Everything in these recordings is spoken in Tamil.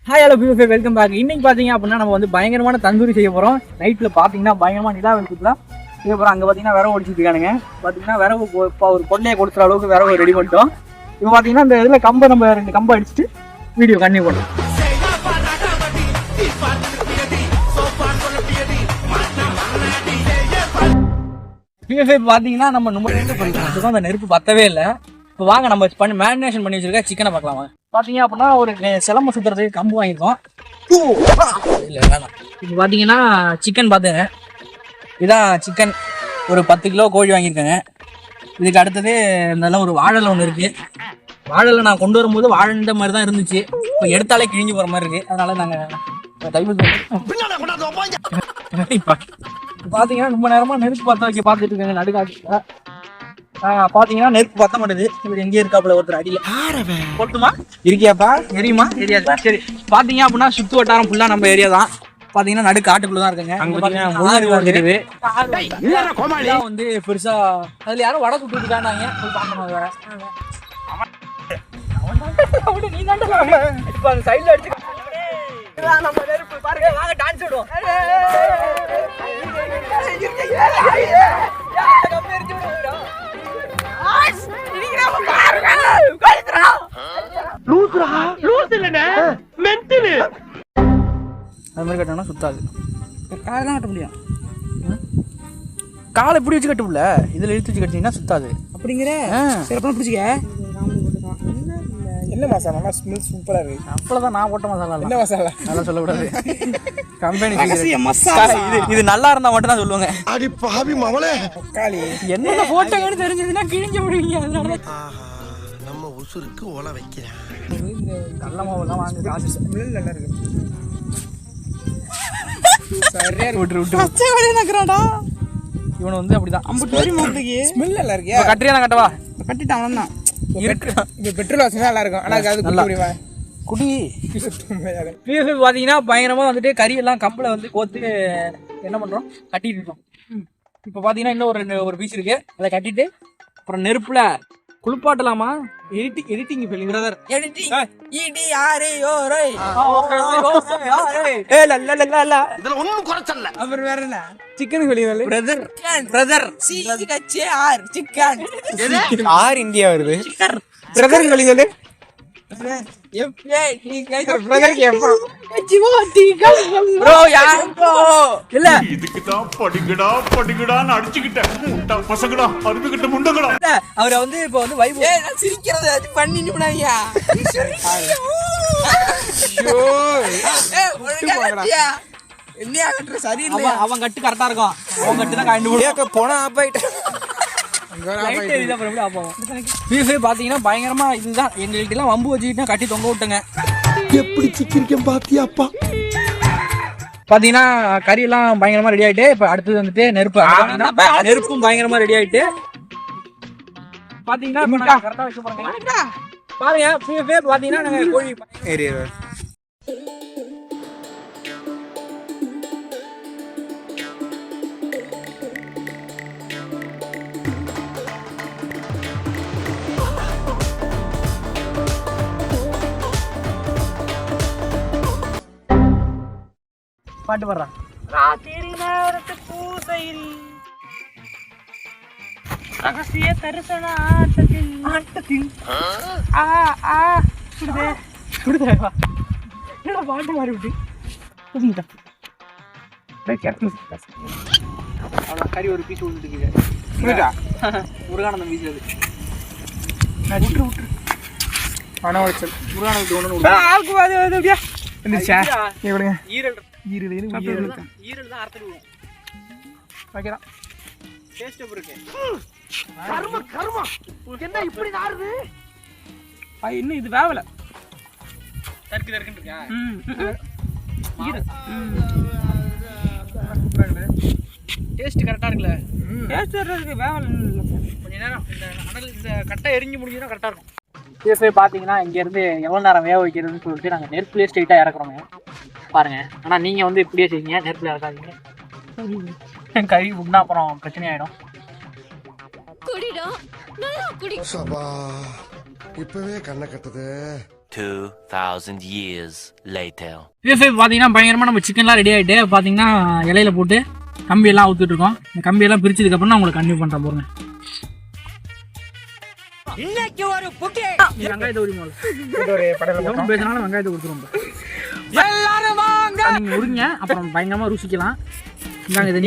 ஹாய் ஹலோ பியூ வெல்கம் பேக். இன்னைக்கு பார்த்தீங்க அப்படின்னா நம்ம வந்து பயங்கரமான தந்தூரி செய்ய போகிறோம். நைட்டில் பார்த்தீங்கன்னா பயங்கரமாக நிலா வெளுத்துக்கலாம் செய்ய போகிறோம். அங்கே பார்த்தீங்கன்னா விரவு ஒடிச்சிட்டு இருக்கானுங்க. பார்த்தீங்கன்னா விரவு இப்போ ஒரு கொள்ளையை கொடுத்துற அளவுக்கு விரவு ரெடி பண்ணிட்டோம். இப்போ பார்த்தீங்கன்னா இந்த இதில் கம்பை நம்ம 2 கம்பை அடிச்சுட்டு வீடியோ கண்டினியூ பண்ணுறோம். பிஎஃப்ஐ பார்த்தீங்கன்னா நம்ம நும்பர் அந்த நெருப்பு பத்தவே இல்லை. இப்போ வாங்க நம்ம மேரினேஷன் பண்ணி வச்சிருக்க சிக்கனை பார்க்கலாமா. பார்த்தீங்க அப்படின்னா ஒரு சிலம்பு சுற்றுறதுக்கு கம்பு வாங்கியிருக்கோம். இல்லை வேணாம். இப்போ பார்த்தீங்கன்னா சிக்கன் பார்த்துங்க, இதுதான் சிக்கன். ஒரு 10 கிலோ கோழி வாங்கியிருக்கேங்க. இதுக்கு அடுத்தது இதெல்லாம் ஒரு வாழலை ஒன்று இருக்குது. வாழலை நான் கொண்டு வரும்போது வாழை இந்த மாதிரி தான் இருந்துச்சு. இப்போ எடுத்தாலே கிழிஞ்சு போகிற மாதிரி இருக்குது. அதனால் நாங்கள் டைம் பார்த்தீங்கன்னா ரொம்ப நேரமாக நெருப்பு பார்த்துட்டு இருக்காங்க நடுக்காட்சியில். பாத்தீங்கன்னா நெருப்பு பத்த மாட்டேது. இவர் எங்கே இருக்காப்புல ஒருத்தர் அடியில போட்டுமா இருக்கியாப்பா தெரியுமா தெரியாது. சரி பாத்தீங்க அப்படின்னா சுத்து வட்டாரம் ஃபுல்லா நம்ம ஏரியா தான். பாத்தீங்கன்னா நடு காட்டுக்குள்ளதான் இருக்குங்க. வந்து பெருசா அதுல யாரும் வடை சுட்டுட்டாங்க. சைட்ல அடிச்சு நம்ம நெருப்பு பாருங்க. வாங்க டான்ஸ் விடுவோம். அது மாதிரி கட்டினா சுத்தாது. காலெல்லாம் கட்ட முடியும். காலை இப்படி வச்சு கட்டுல, இதுல இழுத்து வச்சு கட்டிங்கன்னா சுத்தாது. அப்படிங்கிற சிறப்பாக பிடிச்சிக்க. என்ன மசாலா ஸ்மெல் சூப்பரா இருக்கு. அப்பளதான் நான் போட்ட மசாலா. என்ன மசாலா நல்லா சொல்லக்கூடாது. கம்பெனி இது நல்லா இருந்தா மட்டும் தான் சொல்லுவாங்க. அடி பாவி மவளே காளி என்ன போட்டோன்னு தெரிஞ்சதுன்னா கிழிஞ்சு விடுவீங்க. அதனால நம்ம உசுருக்கு ஓலை வைக்கிறேன். கடல மாவுலாம் வாங்க காசு ஸ்மெல் நல்லா இருக்கு. சரியா விட்டு விட்டு பச்சை வழியா நக்கறாடா. இவனை வந்து அப்படிதான் அம்புட்டு வரி மூட்டுக்கு ஸ்மெல் நல்லா இருக்கு. கட்டியா நான் கட்டவா கட்டிட்டான் அவன்தான் இருக்கு. இது பெட்ரோல் வாசனை நல்லா இருக்கும். ஆனா அது குடி முடியுமா குடி. பிஎஃப் பார்த்தீங்கன்னா பயங்கரமாக வந்துட்டு கறியெல்லாம் கம்பில் வந்து கோத்து என்ன பண்ணுறோம் கட்டிட்டு இருக்கோம். இப்போ பார்த்தீங்கன்னா இன்னும் ஒரு பீஸ் இருக்கு. அதை கட்டிட்டு அப்புறம் நெருப்புல குளிப்பாட்டலாமா. எடிட்டிங் பிரதர் எடிட்டிங் இடி யாரே ஓரே இதெல்லாம் ஒண்ணும் குறைச்சல்ல. அப்புறம் வேற என்ன சிக்கன் வெளியல பிரதர் CHR சிக்கன் ஆர் இந்தியா வருது. பிரதர் வெளியல அவரை வந்து இப்ப வந்து சிரிக்கிறது பண்ணி அவன் கட்டு கரெக்டா இருக்கும். அவன் கட்டு தான் கண்டு போனா போயிட்டு பாத்தீங்கன்னா பயங்கரமா இதுதான் எங்கள்கிட்ட எல்லாம் வம்பு வச்சுக்கிட்டு கட்டி தொங்க விட்டுங்க. எப்படி சிக்கிரிக்கம் பாத்தியாப்பா. பாத்தீங்கன்னா கறி எல்லாம் பயங்கரமா ரெடி ஆயிட்டு இப்ப அடுத்தது வந்துட்டு நெருப்பும் பயங்கரமா ரெடி ஆயிட்டு பாத்தீங்கன்னா கரெக்டா வச்சு பாருங்க. பாத்தீங்கன்னா நாங்க கோழி பாட்டு பாடுறான். ராத்திரி நேரத்து பூசையில் ரகசிய தரிசன ஆட்டத்தில் சுடுதேவா என்னடா பாட்டு மாறி விட்டு அவ்வளோ கறி ஒரு பீஸ் விட்டுருக்கு. முருகானந்தம் பீஸ் அது விட்டு பணம் வச்சல் முருகானந்தம் ஒன்று ஈரல் தான் அறுத்துடுவோம். வைக்கிறான் டேஸ்ட் எப்படி இருக்கு. என்ன இப்படி நாறுது. இன்னும் இது வேவல தருக்கு இருக்கா. டேஸ்ட் கரெக்டா இருக்குல்ல. டேஸ்ட் இருக்கு வேவல. கொஞ்ச நேரம் இந்த கட்டை எரிஞ்சு முடிஞ்சுன்னா கரெக்டா இருக்கும். சேஃபே பார்த்தீங்கன்னா இங்கேருந்து எவ்வளோ நேரம் வேக வைக்கிறதுன்னு சொல்லிட்டு நாங்கள் நெருப்புலேயே ஸ்ட்ரெயிட்டாக இறக்குறோங்க பாருங்கள். ஆனால் நீங்கள் வந்து இப்படியே செய்வீங்க, நெருப்பில் இறக்காதீங்க. கறி உண்ணா அப்புறம் பிரச்சனை ஆகிடும். இப்பவே கண்ணை கட்டுது. 2,000 years later. பார்த்தீங்கன்னா பயங்கரமாக நம்ம சிக்கன்லாம் ரெடி ஆகிட்டு பார்த்தீங்கன்னா இலையில போட்டு கம்பியெல்லாம் ஊற்றிட்டு இருக்கோம். இந்த கம்பியெல்லாம் பிரிச்சதுக்கப்புறம் நான் உங்களுக்கு கன்டினியூ பண்ணுறேன் போகிறேன். இன்னைக்கு ஒரு புட்டி வெங்காயத்தை பேசினாலும் வெங்காயத்தை கொடுத்துருவோம். எல்லாரும் வாங்க, நீங்க உருங்க, அப்புறம் பயங்கரமா ருசிக்கலாம்.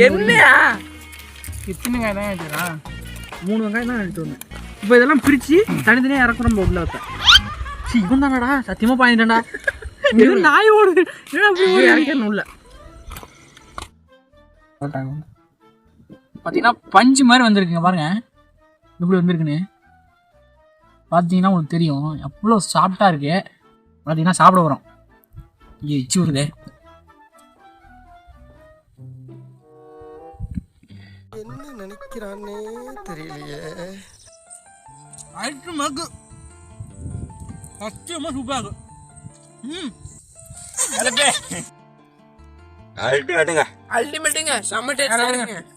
என்னையா எத்தனை வெங்காயம் தான் எடுத்துக்கிறா? 3 வெங்காயம் தான் எடுத்து வந்தேன். இப்போ இதெல்லாம் பிரிச்சு தனித்தனியாக இறக்குறோம். உள்ள வைப்பேன். இவன் தானடா சத்தியமா பாயிண்டா நாய் ஓடுது. இறக்கணும் உள்ள பார்த்தீங்கன்னா பஞ்சு மாதிரி வந்திருக்குங்க. பாருங்க எப்படி வந்திருக்குன்னு பார்த்தீங்கன்னா உங்களுக்கு தெரியும். எவ்வளோ சாஃப்டாக இருக்கு பார்த்தீங்கன்னா. சாப்பிட வரோம். இங்கே இச்சு வருது. என்ன நினைக்கிறானே தெரியலையே. அல்டிமேட் சத்தியமாக சூப்பராக இருக்கு. அல்டிமேட்டுங்க செம்ம டேஸ்ட்.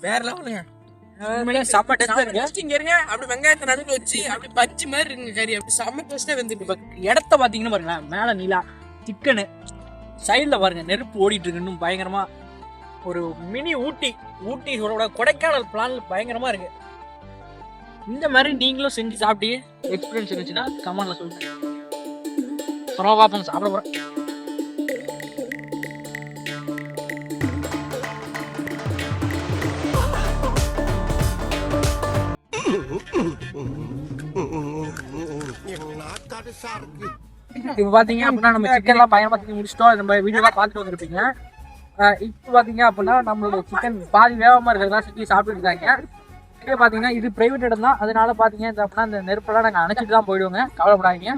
வேற லெவலுங்க. வெங்காயத்தை நடுவில் வச்சு அப்படி பஞ்சு மாதிரி இருக்குங்க கறி. அப்படி செம்ம டேஸ்டா வந்துட்டு இடத்த பார்த்தீங்கன்னா பாருங்களேன். மேலே நீலா சிக்கனு, சைடில் பாருங்க நெருப்பு ஓடிட்டு இருக்கு. இன்னும் பயங்கரமா ஒரு மினி ஊட்டியோட கொடைக்கானல் பிளான் பயங்கரமா இருக்கு. இந்த மாதிரி நீங்களும் செஞ்சு சாப்பிட்டு எக்ஸ்பீரியன்ஸ் இருந்துச்சுன்னா கமெண்ட்ல சொல்லுங்க. பரவாயில்ல சாப்பிட போறேன். இப்போ பார்த்தீங்க அப்படின்னா நம்ம சிக்கன்லாம் பயங்கரமாக தூக்கி முடிச்சிட்டோம். நம்ம வீடியோலாம் பார்த்துட்டு வந்துருப்பீங்க. இப்போ பார்த்தீங்க அப்படின்னா நம்மளோட சிக்கன் பாதி வேகமாக இருக்கிறதெல்லாம் சுற்றி சாப்பிட்டு இருக்காங்க. இதே பார்த்தீங்கன்னா இது ப்ரைவேட் இடம் தான். அதனால பார்த்தீங்க அப்படின்னா இந்த நெருப்பெல்லாம் நாங்கள் அணைச்சிட்டு தான் போயிடுவோங்க. கவலைப்படாதீங்க.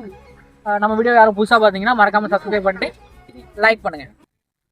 நம்ம வீடியோ யாரும் புதுசாக பார்த்தீங்கன்னா மறக்காமல் சப்ஸ்கிரைப் பண்ணிட்டு லைக் பண்ணுங்கள்.